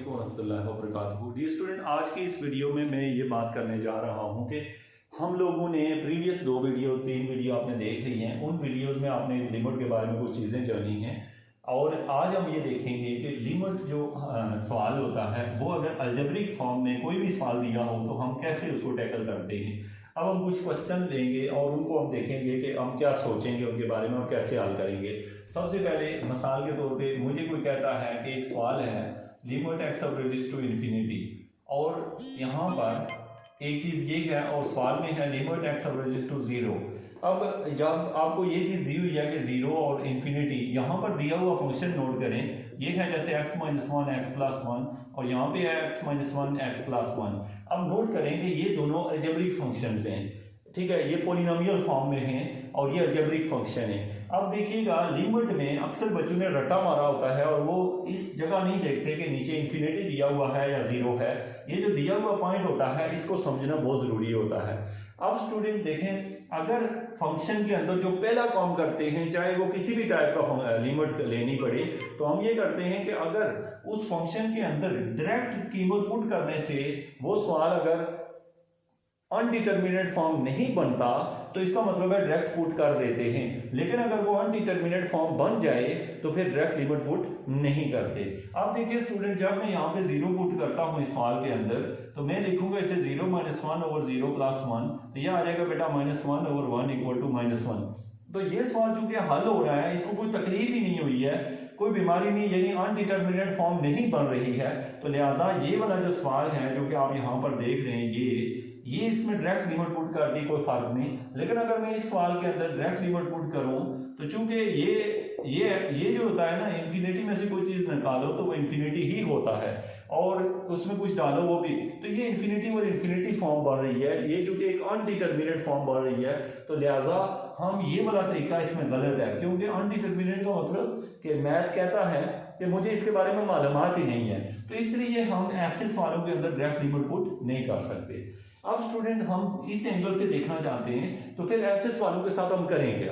वालेकुम रहमतुल्लाहि व बरकातहू। डियर स्टूडेंट, आज की इस वीडियो में मैं ये बात करने जा रहा हूँ कि हम लोगों ने प्रीवियस 3 वीडियो आपने देख ली हैं। उन वीडियोस में आपने लिमिट के बारे में कुछ चीज़ें जानी हैं और आज हम ये देखेंगे कि लिमिट जो सवाल होता है वो अगर अलजेब्रिक फॉर्म में कोई भी सवाल दिया हो तो हम कैसे उसको टैकल करते हैं। अब हम कुछ क्वेश्चन लेंगे और उनको हम देखेंगे कि हम क्या सोचेंगे उनके बारे में और कैसे हल करेंगे। सबसे पहले मिसाल के तौर पे मुझे कोई कहता है कि एक सवाल है limit x approaches to infinity और यहाँ पर एक चीज़ ये है और सवाल में है limit x approaches to zero. अब जब आपको ये चीज़ दी हुई है कि ज़ीरो और इन्फिनिटी, यहाँ पर दिया हुआ फंक्शन नोट करें, ये है जैसे x - 1 x + 1 और यहाँ पे है x - 1 x + 1। अब नोट करें कि ये दोनों अलजेब्रिक फंक्शंस हैं, ठीक है, ये पोलिनोमियल फॉर्म में हैं और ये अलजेब्रिक फंक्शन है। अब देखिएगा लिमिट में अक्सर बच्चों ने रट्टा मारा होता है और वो इस जगह नहीं देखते कि नीचे इन्फिनिटी दिया हुआ है या ज़ीरो है। ये जो दिया हुआ पॉइंट होता है इसको समझना बहुत ज़रूरी होता है। अब स्टूडेंट देखें, अगर फंक्शन के अंदर जो पहला काम करते हैं, चाहे वो किसी भी टाइप का लिमिट लेनी पड़े, तो हम ये करते हैं कि अगर उस फंक्शन के अंदर डायरेक्ट कीमत पुट करने से वो सवाल अगर अनडिटर्मिनेट फॉर्म नहीं बनता तो इसका मतलब है डायरेक्ट पुट कर देते हैं, लेकिन अगर वो अनडिटर्मिनेट फॉर्म बन जाए तो फिर डायरेक्ट लिमिट पुट नहीं करते। अब देखिए स्टूडेंट, जब मैं यहाँ पे जीरो पुट करता हूँ इस सवाल के अंदर तो मैं लिखूंगा इसे 0 - 1 over 0 + 1, तो यह आ जाएगा बेटा -1 over 1 = -1। तो ये सवाल चूंकि हल हो रहा है, इसको कोई तकलीफ ही नहीं हुई है, कोई बीमारी नहीं, यानी अनडिटर्मिनेट फॉर्म नहीं बन रही है, तो लिहाजा ये वाला जो सवाल है जो कि आप यहाँ पर देख रहे हैं ये इसमें डायरेक्ट लिमिट पुट कर दी, कोई फर्क नहीं। लेकिन अगर मैं इस सवाल के अंदर डायरेक्ट लिमिट पुट करूं तो चूंकि ये जो होता है ना, इन्फिनिटी में से कोई चीज निकालो तो वो इन्फिनिटी ही होता है और उसमें कुछ डालो वो भी, तो ये इन्फिनिटी और इन्फिनिटी फॉर्म बन रही है। ये चूंकि एक अनडिटर्मिनेट फॉर्म बन रही है तो लिहाजा हम ये वाला तरीका इसमें गलत है, क्योंकि अनडिटर्मिनेट का मतलब कि मैथ कहता है कि मुझे इसके बारे में मालूमात ही नहीं है, तो इसलिए हम ऐसे सवालों के अंदर डायरेक्ट लिमिट पुट नहीं कर सकते। अब स्टूडेंट, हम इस एंगल से देखना चाहते हैं तो फिर ऐसे सवालों के साथ हम करेंगे।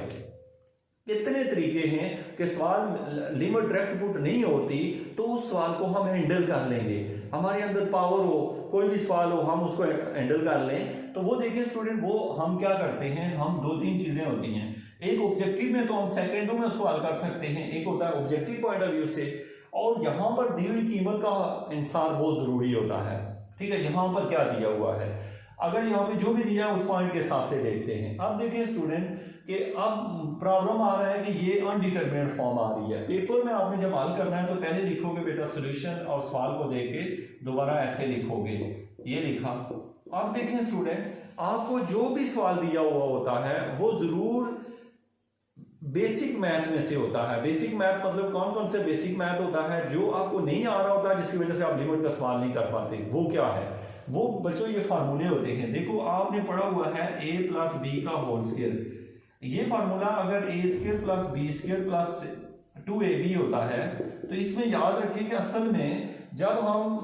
कितने तरीके हैं कि सवाल लिमिट डायरेक्ट पुट नहीं होती तो उस सवाल को हम हैंडल कर लेंगे, हमारे अंदर पावर हो, कोई भी सवाल हो हम उसको हैंडल कर लें। तो वो देखिए स्टूडेंट, वो हम क्या करते हैं, हम 2-3 चीजें होती हैं। एक ऑब्जेक्टिव में तो हम सेकेंडों में उसको हल कर सकते हैं, एक होता है ऑब्जेक्टिव पॉइंट ऑफ व्यू से, और यहाँ पर दी हुई कीमत का इंसार बहुत जरूरी होता है। ठीक है, यहाँ पर क्या दिया हुआ है, अगर यहाँ पे जो भी दिया है उस पॉइंट के हिसाब से देखते हैं। अब देखिए स्टूडेंट कि अब प्रॉब्लम आ रहा है कि ये अनडिटर्मिनेट फॉर्म आ रही है। पेपर में आपने जब हल करना है तो पहले लिखोगे बेटा सॉल्यूशन और सवाल को देख के दोबारा ऐसे लिखोगे, ये लिखा। अब देखें स्टूडेंट, आपको जो भी सवाल दिया हुआ होता है वो जरूर बेसिक मैथ में से होता है। बेसिक मैथ मतलब कौन कौन से बेसिक मैथ होता है जो आपको नहीं आ रहा होता, जिसकी वजह से आप लिमिट का सवाल नहीं कर पाते। वो क्या है, वो बच्चों ये फार्मूले होते हैं। देखो आपने पढ़ा हुआ है a + b का होल स्क्वायर, ये फार्मूला अगर a² + b² + 2ab होता है तो इसमें याद रखिए कि असल में जब हम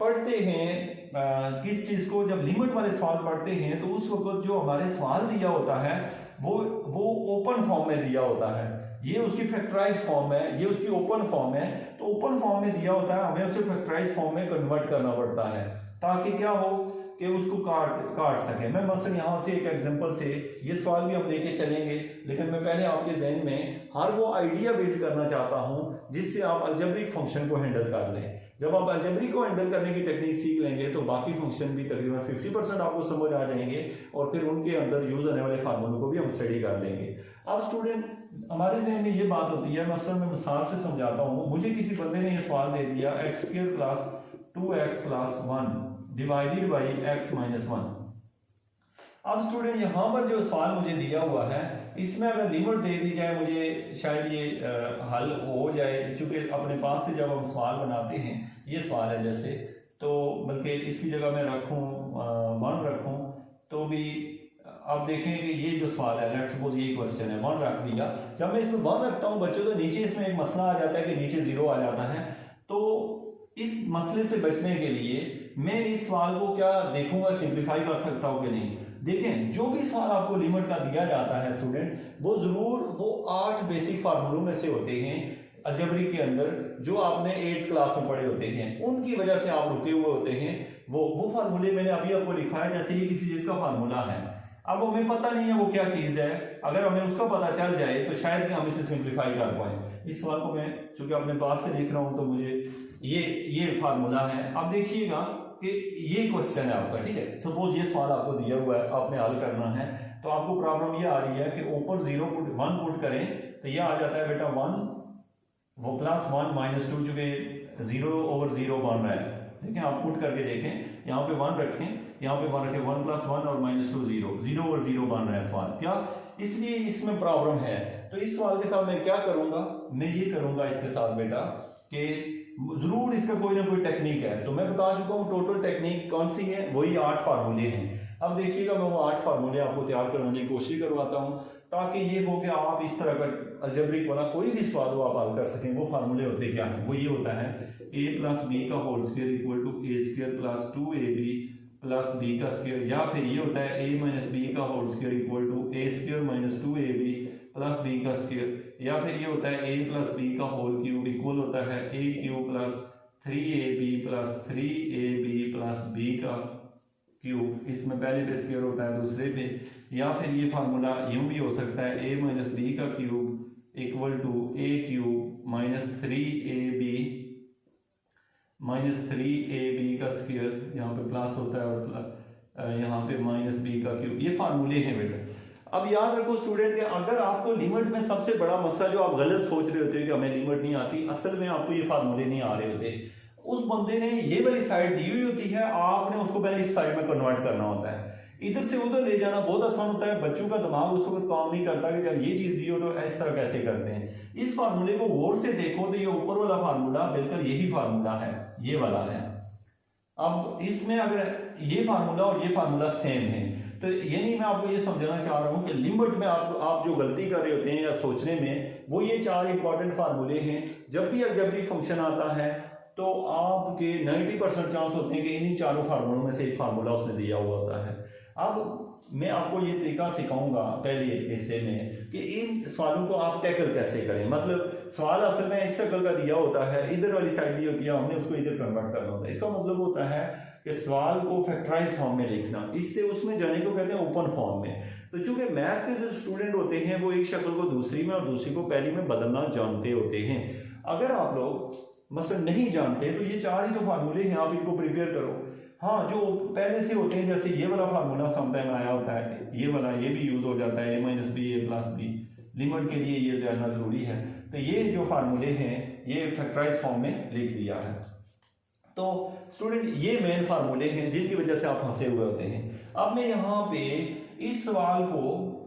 पढ़ते हैं किस चीज को, जब लिमिट वाले सवाल पढ़ते हैं तो उस वक्त जो हमारे सवाल दिया होता है वो ओपन फॉर्म में दिया होता है। ये उसकी फैक्टराइज फॉर्म है, ये उसकी ओपन फॉर्म है, तो ओपन फॉर्म में दिया होता है, हमें उसे फैक्टराइज फॉर्म में कन्वर्ट करना पड़ता है ताकि क्या हो कि उसको काट सके। मैं मसलन यहाँ से एक एग्जांपल से ये सवाल भी हम लेके चलेंगे, लेकिन मैं पहले आपके जहन में हर वो आइडिया बिल्ड करना चाहता हूँ जिससे आप अलजेब्रिक फंक्शन को हैंडल कर लें। जब आप अलजेब्रिक को हैंडल करने की टेक्निक सीख लेंगे तो बाकी फंक्शन भी तकरीबन 50% आपको समझ आ जाएंगे और फिर उनके अंदर यूज होने वाले फार्मूलों को भी हम स्टडी कर लेंगे। अब स्टूडेंट, हमारे जहन में ये बात होती है, मसलन मैं मिसाल से समझाता हूँ। मुझे किसी बंदे ने ये सवाल दे दिया x² + 2x + 1 divided by x - 1। अब स्टूडेंट, यहाँ पर जो सवाल मुझे दिया हुआ है इसमें अगर लिमिट दे दी जाए मुझे शायद ये हल हो जाए, क्योंकि अपने पास से जब हम सवाल बनाते हैं, ये सवाल है जैसे, तो बल्कि इसकी जगह मैं रखूँ 1 रखूँ तो भी आप देखें कि ये जो सवाल है, लेट्स सपोज ये क्वेश्चन है, 1 रख दिया। जब मैं इसमें 1 रखता हूँ बच्चों तो नीचे इसमें एक मसला आ जाता है कि नीचे 0 आ जाता है। तो इस मसले से बचने के लिए मैं इस सवाल को क्या देखूंगा, सिंप्लीफाई कर सकता हूँ कि नहीं। देखें, जो भी सवाल आपको लिमिट का दिया जाता है स्टूडेंट, वो जरूर वो 8 बेसिक फार्मूलों में से होते हैं। अलजेब्रिक के अंदर जो आपने 8th क्लास में पढ़े होते हैं, उनकी वजह से आप रुके हुए होते हैं। वो फार्मूले मैंने अभी आपको लिखा है, जैसे ये किसी चीज का फार्मूला है, अब हमें पता नहीं है वो क्या चीज है, अगर हमें उसका पता चल जाए तो शायद कि हम इसे सिंप्लीफाई कर पाए। इस सवाल को मैं चूंकि अपने पास से लिख रहा हूं तो मुझे ये फार्मूला है। अब देखिएगा कि ये क्वेश्चन है आपका, ठीक है। सपोज ये सवाल आपको दिया हुआ है, आपने हल करना है, तो आपको प्रॉब्लम ये आ रही है कि ऊपर 1 पुट करें तो ये आ जाता है बेटा 1 वो प्लस 1 माइनस 2, चूंकि 0/0 बन रहा है। देखें आप पुट करके देखें, यहाँ पे 1 रखें, यहाँ पे 1 रखें, 1 + 1 और -2 0/0 बन रहा है सवाल क्या, इसलिए इसमें प्रॉब्लम है। तो इस सवाल के साथ मैं क्या करूंगा, मैं ये करूंगा इसके साथ बेटा कि जरूर इसका कोई ना कोई टेक्निक है। तो मैं बता चुका हूँ टोटल टेक्निक कौन सी है, वही 8 फार्मूले हैं। अब देखिएगा मैं वो 8 फार्मूले आपको तैयार करवाने की कोशिश करवाता हूँ, ताकि ये हो कि आप इस तरह का अलजेब्रिक वाला कोई भी सवाल हो आप हल कर सकें। वो फार्मूले होते क्या है, वो ये होता है a + b का whole square equal to a² + 2ab + b का स्क्वायर, या फिर ये होता है a - b का whole square equal to a² - 2ab + b का स्क्वायर, या फिर ये होता है a + b का होल क्यूब इक्वल होता है a³ + 3ab + 3ab + b का क्यूब। इसमें पहले पे स्क्वायर होता है, दूसरे पे, या फिर ये फार्मूला यूं भी हो सकता है a - b का cube equal to a³ - 3ab का स्क्वायर, यहाँ पे प्लस होता है और यहाँ पे -b का क्यूब। ये फार्मूले हैं बेटा। अब याद रखो स्टूडेंट के, अगर आपको लिमिट में सबसे बड़ा मसला जो आप गलत सोच रहे होते हो कि हमें लिमिट नहीं आती, असल में आपको ये फार्मूले नहीं आ रहे होते। उस बंदे ने ये वाली साइड दी हुई होती है, आपने उसको पहले इस साइड में कन्वर्ट करना होता है। इधर से उधर ले जाना बहुत आसान होता है, बच्चों का दिमाग उस वक्त काम नहीं करता कि जब ये चीज दी हो तो इस तरह कैसे करते हैं। इस फार्मूले को गौर से देखो तो ये ऊपर वाला फार्मूला बिल्कुल यही फार्मूला है, ये वाला है। अब इसमें अगर ये फार्मूला और ये फार्मूला सेम है, तो ये नहीं, मैं आपको ये समझाना चाह रहा हूं कि लिमिट में आप जो गलती कर रहे होते हैं या सोचने में, वो ये 4 इंपॉर्टेंट फार्मूले हैं। जब भी अलजेब्रिक फंक्शन आता है तो आपके 90% चांस होते हैं कि इन्हीं चारों फार्मूलों में से एक फार्मूला उसने दिया हुआ होता है। अब मैं आपको ये तरीका सिखाऊंगा पहले हिस्से में कि इन सवालों को आप टैकल कैसे करें। मतलब सवाल असल में इस शक्ल का दिया होता है, इधर वाली साइड दी होती है, हमने उसको इधर कन्वर्ट करना होता है। इसका मतलब होता है कि सवाल को फैक्टराइज फॉर्म में लिखना, इससे उसमें जाने को कहते हैं ओपन फॉर्म में। तो चूंकि मैथ्स के जो स्टूडेंट होते हैं वो एक शक्ल को दूसरी में और दूसरी को पहली में बदलना जानते होते हैं। अगर आप लोग मसलन नहीं जानते तो ये 4 ही तो फार्मूले हैं, आप इनको प्रिपेयर करो। हाँ, जो पहले से होते हैं, जैसे ये वाला फार्मूला समटाइम आया होता है, ये वाला ये भी यूज हो जाता है, a - b a + b, limit के लिए ये जानना जरूरी है। तो ये जो फार्मूले हैं ये फैक्टराइज फॉर्म में लिख दिया है। तो स्टूडेंट ये मेन फार्मूले हैं जिनकी वजह से आप फंसे हुए होते हैं। अब मैं यहाँ पे इस सवाल को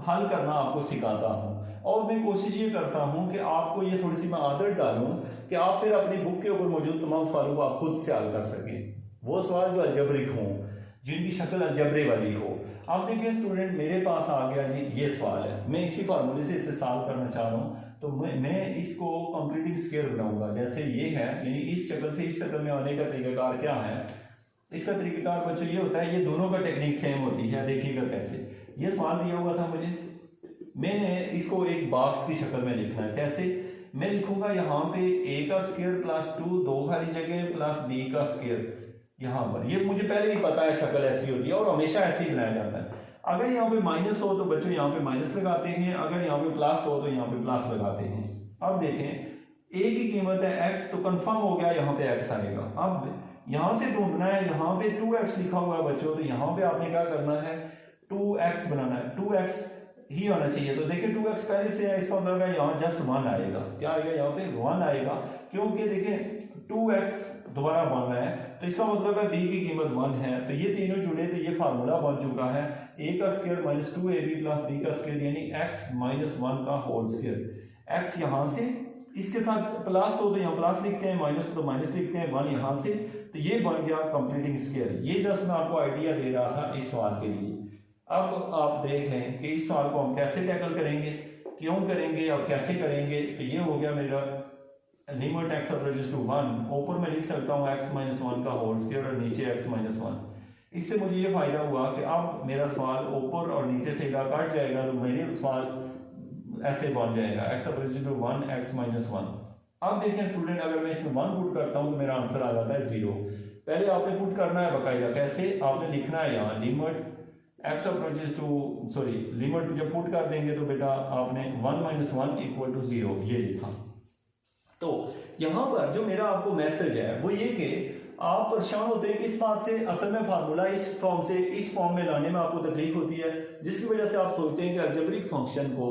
हल करना आपको सिखाता हूँ, और मैं कोशिश ये करता हूँ कि आपको ये थोड़ी सी मैं आदत डालूं कि आप फिर अपनी बुक के ऊपर मौजूद तमाम सवालों को आप खुद से हल कर सकें। वो सवाल जो अलजेब्रिक हों, जिनकी शक्ल अलजेब्रे वाली हो। आप देखिए स्टूडेंट, मेरे पास आ गया जी ये सवाल है, मैं इसी फार्मूले से इसे सॉल्व करना चाह रहा हूँ। तो मैं इसको कंप्लीटिंग स्क्वायर बनाऊंगा। जैसे ये है, यानी इस शक्ल से इस शक्ल में आने का तरीकाकार क्या है, इसका तरीकाकार बच्चों ये होता है, ये दोनों का टेक्निक सेम होती है। देखिएगा कैसे, ये सवाल दिया हुआ था मुझे, मैंने इसको एक बॉक्स की शक्ल में लिखना है। कैसे मैं लिखूंगा, यहाँ पे a का स्क्वायर + 2 दो खाली जगह + b का स्क्वायर यहाँ पर। ये मुझे पहले ही पता है शक्ल ऐसी होती है और हमेशा ऐसे ही बनाया जाता है। अगर यहाँ पे माइनस हो तो बच्चों यहाँ पे माइनस लगाते हैं, अगर यहाँ पे प्लस हो तो यहाँ पे प्लस लगाते हैं। अब देखें a की कीमत है x, तो कंफर्म हो गया यहाँ पे x आएगा। अब यहाँ से ढूंढना है, यहाँ पे 2x लिखा हुआ है बच्चों, तो यहाँ पे आपने क्या करना है, 2x बनाना है, 2x ही होना चाहिए। तो देखिए 2x पहले से है, इसका मतलब है यहाँ जस्ट 1 आएगा। क्या आएगा, यहाँ पे 1 आएगा, क्योंकि देखिए 2x दोबारा 1 है, तो इसका मतलब है b की कीमत 1 है। तो ये तीनों जुड़े, तो ये फार्मूला बन चुका है a का स्क्वायर - 2ab + b का स्क्वायर, यानी x - 1 का होल स्क्वायर। x यहाँ से, इसके साथ प्लस हो तो यहाँ प्लस लिखते हैं, माइनस तो माइनस लिखते हैं, 1 यहाँ से, तो ये बन गया कंप्लीटिंग स्क्वायर। ये जस्ट मैं आपको आइडिया दे रहा था इस सवाल के लिए। अब आप देख लें कि इस सवाल को हम कैसे टैकल करेंगे, क्यों करेंगे और कैसे करेंगे। तो ये हो गया मेरा लिमिट x अप्रोचेस टू 1, ऊपर मैं लिख सकता हूँ x - 1 का होल स्क्वायर और नीचे x - 1। इससे मुझे ये फायदा हुआ कि अब मेरा सवाल ऊपर और नीचे से इधर कट जाएगा, तो मेरे सवाल ऐसे बन जाएगा x अप्रोचेस टू 1 x - 1। अब देखें स्टूडेंट, अगर मैं इसमें 1 पुट करता हूँ तो मेरा आंसर आ जाता है 0। पहले आपने पुट करना है बकायदा, कैसे आपने लिखना है यहाँ limit x approaches to limit जब पुट कर देंगे तो बेटा आपने 1 - 1 = 0 ये लिखा। तो यहाँ पर जो मेरा आपको मैसेज है वो ये कि आप परेशान होते हैं कि इस बात से, असल में फार्मूला इस फॉर्म से इस फॉर्म में लाने में आपको तकलीफ होती है, जिसकी वजह से आप सोचते हैं कि अलजेब्रिक फंक्शन को,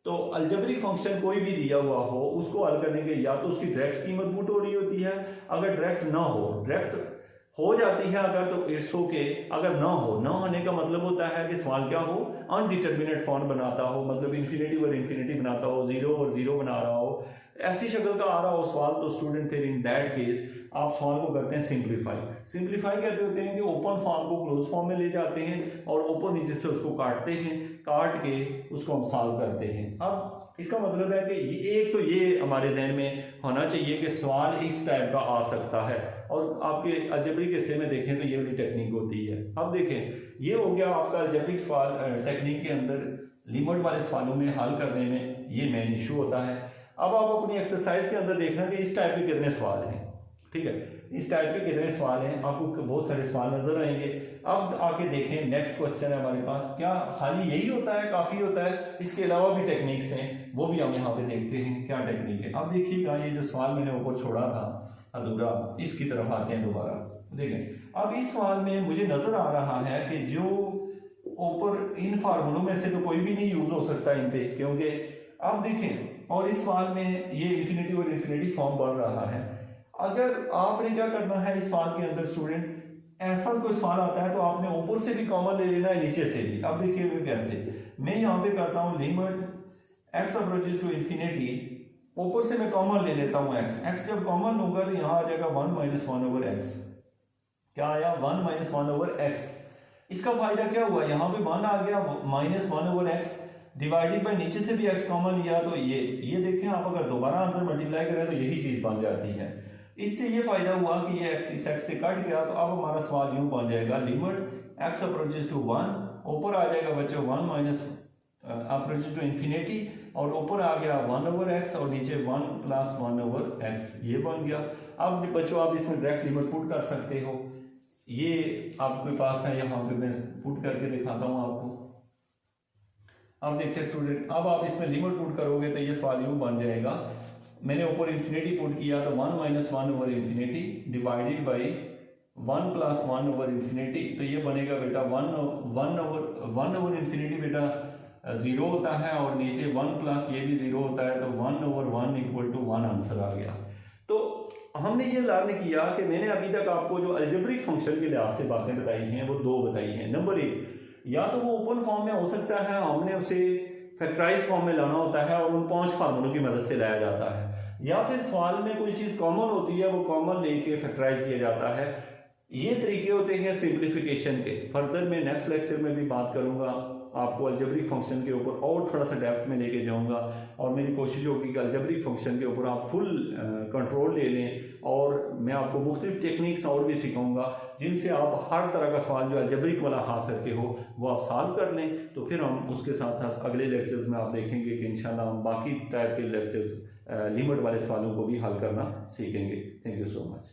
तो अलजेब्रिक फंक्शन कोई भी दिया हुआ हो उसको हल करने के या तो उसकी डायरेक्ट कीमत पुट हो रही होती है, अगर डायरेक्ट ना हो, डायरेक्ट हो जाती है अगर तो इट्स ओके, अगर ना होने का मतलब होता है कि सवाल क्या हो, अनडिटर्मिनेट फॉर्म बनाता हो, मतलब इन्फिनिटी और इन्फिनिटी बनाता हो, 0 और 0 बना रहा हो, ऐसी शक्ल का आ रहा हो सवाल, तो स्टूडेंट फिर इन दैट केस आप सवाल को करते हैं सिंप्लीफाई कहते होते हैं कि ओपन फॉर्म को क्लोज फॉर्म में ले जाते हैं और ऊपर नीचे से उसको काटते हैं, काट के उसको हम सॉल्व करते हैं। अब इसका मतलब है कि एक तो ये हमारे जहन में होना चाहिए कि सवाल इस टाइप का आ सकता है, और आपके अलजेब्रिक हिस्से में देखें तो ये वाली टेक्निक होती है। अब देखें ये हो गया आपका अलजेब्रिक सवाल, टेक्निक के अंदर लिमिट वाले सवालों में हल करने में ये मेन इशू होता है। अब आप अपनी एक्सरसाइज के अंदर देखना कि इस टाइप के कितने सवाल हैं, ठीक है, इस टाइप के कितने सवाल हैं, आपको बहुत सारे सवाल नजर आएंगे। अब आके देखें नेक्स्ट क्वेश्चन है हमारे पास, क्या खाली यही होता है, काफी होता है, इसके अलावा भी टेक्निक्स हैं, वो भी हम यहाँ पे देखते हैं क्या टेक्निक है। अब देखिएगा ये जो सवाल मैंने ऊपर छोड़ा था अधूरा, इसकी तरफ आते हैं दोबारा। देखें अब इस सवाल में मुझे नजर आ रहा है कि जो ऊपर इन फार्मूलों में से तो कोई भी नहीं यूज हो सकता इन पे, क्योंकि अब देखें, और इस सवाल में ये इन्फिनिटी और इन्फिनिटी फॉर्म बन रहा है। अगर आपने क्या करना है इस सवाल के अंदर स्टूडेंट, ऐसा कोई सवाल आता है तो आपने ऊपर से भी कॉमन ले लेना है, नीचे से भी। अब देखिए कैसे, मैं यहाँ पे करता हूँ limit x approaches to infinity, ऊपर से मैं कॉमन ले लेता हूँ x जब कॉमन होगा तो यहाँ आ जाएगा 1 - 1/x। क्या आया? 1 - 1/x। इसका फायदा क्या हुआ, यहाँ पे 1 आ गया, -1/x डिवाइडेड बाय नीचे से भी x कॉमन लिया तो ये देखें आप, अगर दोबारा अंदर मल्टीप्लाई करें तो यही चीज बन जाती है। इससे ये फायदा हुआ कि ये x इस x से कट गया, तो अब हमारा सवाल यूं बन जाएगा लिमिट x अप्रोचेस टू 1, ऊपर आ जाएगा बच्चों 1 - अप्रोचेस टू इन्फिनिटी, और ऊपर आ गया 1/x और नीचे 1 + 1/x, ये बन गया। अब बच्चों आप इसमें डायरेक्ट लिमिट पुट कर सकते हो, ये आपके पास है, यहाँ पे मैं पुट करके दिखाता हूँ आपको। अब देखिए स्टूडेंट, अब आप इसमें लिमिट पुट करोगे तो ये सवाल यूं बन जाएगा, मैंने ऊपर इन्फिनिटी पुट किया तो 1 - 1/इन्फिनिटी डिवाइडेड बाय 1 + 1/इन्फिनिटी, तो ये बनेगा बेटा 1/इन्फिनिटी बेटा 0 होता है, और नीचे 1 + ये भी 0 होता है, तो 1/1 = 1 आंसर आ गया। तो हमने ये लर्न किया कि मैंने अभी तक आपको जो अलजेब्रिक फंक्शन के लिहाज से बातें बताई हैं वो 2 बताई हैं। नंबर 1, या तो वो ओपन फॉर्म में हो सकता है, हमने उसे फैक्टराइज फॉर्म में लाना होता है और उन 5 फार्मूलों की मदद से लाया जाता है, या फिर सवाल में कोई चीज कॉमन होती है वो कॉमन लेके फैक्टराइज किया जाता है। ये तरीके होते हैं सिंप्लीफिकेशन के। फर्दर मैं नेक्स्ट लेक्चर में भी बात करूंगा, आपको अलजेब्रिक फंक्शन के ऊपर और थोड़ा सा डेप्थ में लेके जाऊंगा, और मेरी कोशिश होगी कि अलजेब्रिक फंक्शन के ऊपर आप फुल कंट्रोल ले लें, और मैं आपको मुख्तलिफ टेक्निक्स और भी सिखाऊंगा जिनसे आप हर तरह का सवाल जो अलजेब्रिक वाला खास करके हो वो आप सॉल्व कर लें। तो फिर हम उसके साथ साथ अगले लेक्चर्स में आप देखेंगे कि इंशाल्लाह हम बाकी टाइप के लेक्चर्स लिमिट वाले सवालों को भी हल करना सीखेंगे। Thank you so much.